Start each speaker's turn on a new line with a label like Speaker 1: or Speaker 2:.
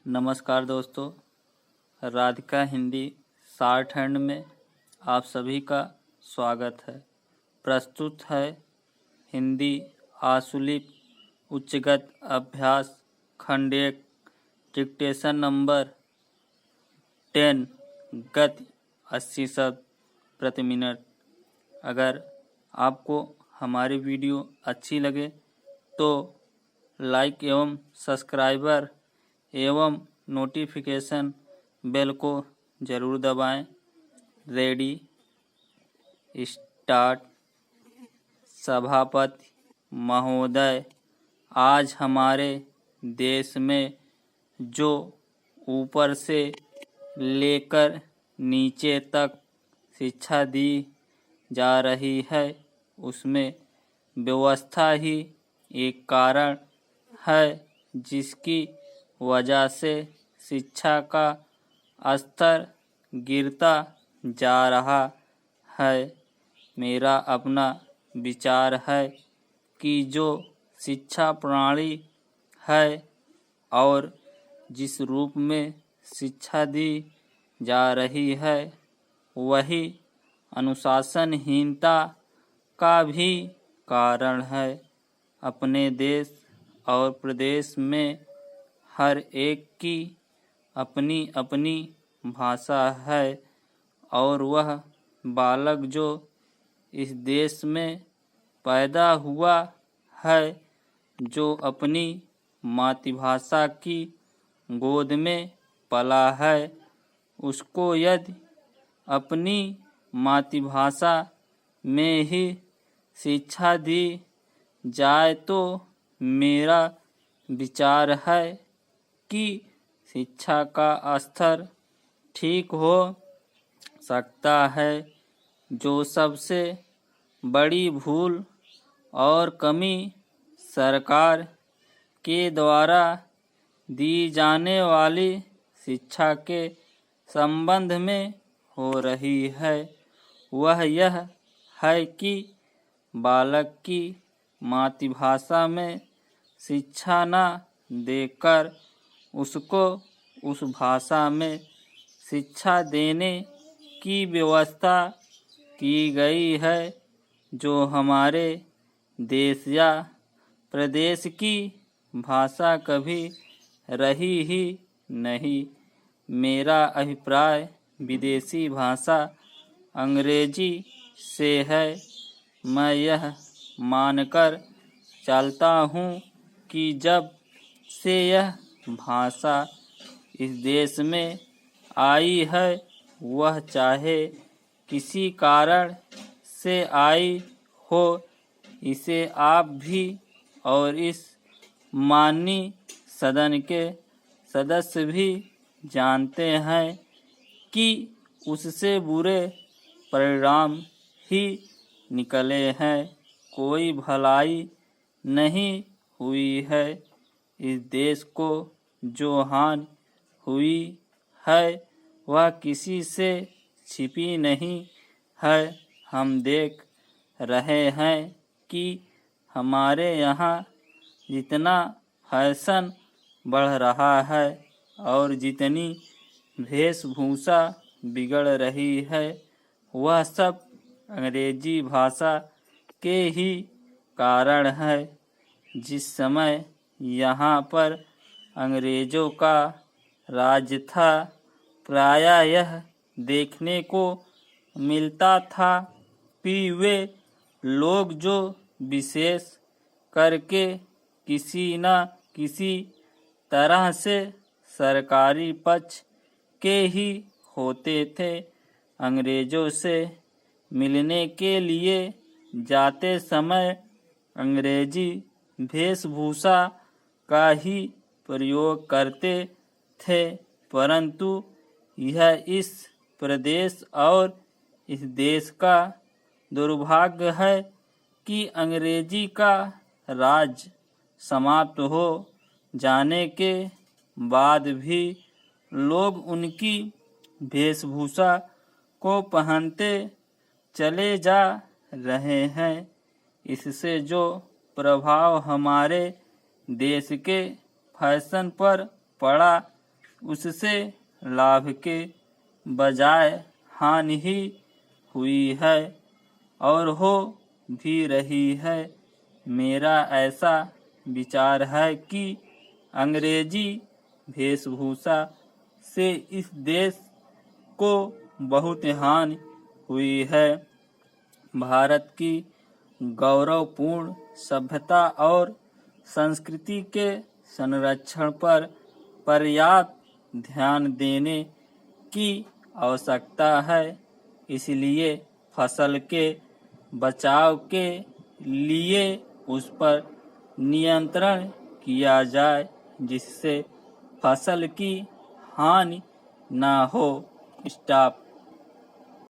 Speaker 1: नमस्कार दोस्तों, Radhika Hindi short hand में आप सभी का स्वागत है। प्रस्तुत है हिंदी आशुलिप उच्चगत अभ्यास खंड 1 डिक्टेशन नंबर 10 गति 80 शब्द प्रति मिनट। अगर आपको हमारी वीडियो अच्छी लगे तो लाइक एवं सब्सक्राइबर एवं नोटिफिकेशन बेल को जरूर दबाएं। Ready start. सभापति महोदय, आज हमारे देश में जो ऊपर से लेकर नीचे तक शिक्षा दी जा रही है उसमें व्यवस्था ही एक कारण है जिसकी वजह से शिक्षा का स्तर गिरता जा रहा है। मेरा अपना विचार है कि जो शिक्षा प्रणाली है और जिस रूप में शिक्षा दी जा रही है वही अनुशासनहीनता का भी कारण है। अपने देश और प्रदेश में हर एक की अपनी अपनी भाषा है और वह बालक जो इस देश में पैदा हुआ है, जो अपनी मातृभाषा की गोद में पला है, उसको यदि अपनी मातृभाषा में ही शिक्षा दी जाए तो मेरा विचार है कि शिक्षा का स्तर ठीक हो सकता है। जो सबसे बड़ी भूल और कमी सरकार के द्वारा दी जाने वाली शिक्षा के संबंध में हो रही है वह यह है कि बालक की मातृभाषा में शिक्षा न देकर उसको उस भाषा में शिक्षा देने की व्यवस्था की गई है जो हमारे देश या प्रदेश की भाषा कभी रही ही नहीं। मेरा अभिप्राय विदेशी भाषा अंग्रेजी से है। मैं यह मानकर चलता हूँ कि जब से यह भाषा इस देश में आई है वह चाहे किसी कारण से आई हो, इसे आप भी और इस माननीय सदन के सदस्य भी जानते हैं कि उससे बुरे परिणाम ही निकले हैं। कोई भलाई नहीं हुई है। इस देश को जो हानि हुई है वह किसी से छिपी नहीं है। हम देख रहे हैं कि हमारे यहाँ जितना फैशन बढ़ रहा है और जितनी वेशभूषा बिगड़ रही है वह सब अंग्रेजी भाषा के ही कारण है। जिस समय यहाँ पर अंग्रेजों का राज था प्रायः यह देखने को मिलता था कि वे लोग जो विशेष करके किसी न किसी तरह से सरकारी पक्ष के ही होते थे, अंग्रेजों से मिलने के लिए जाते समय अंग्रेजी वेशभूषा का ही प्रयोग करते थे। परंतु यह इस प्रदेश और इस देश का दुर्भाग्य है कि अंग्रेजी का राज समाप्त हो जाने के बाद भी लोग उनकी वेशभूषा को पहनते चले जा रहे हैं। इससे जो प्रभाव हमारे देश के फैशन पर पड़ा उससे लाभ के बजाय हानि ही हुई है और हो भी रही है। मेरा ऐसा विचार है कि अंग्रेजी वेशभूषा से इस देश को बहुत हानि हुई है। भारत की गौरवपूर्ण सभ्यता और संस्कृति के संरक्षण पर पर्याप्त ध्यान देने की आवश्यकता है। इसलिए फसल के बचाव के लिए उस पर नियंत्रण किया जाए जिससे फसल की हानि ना हो। स्टॉप।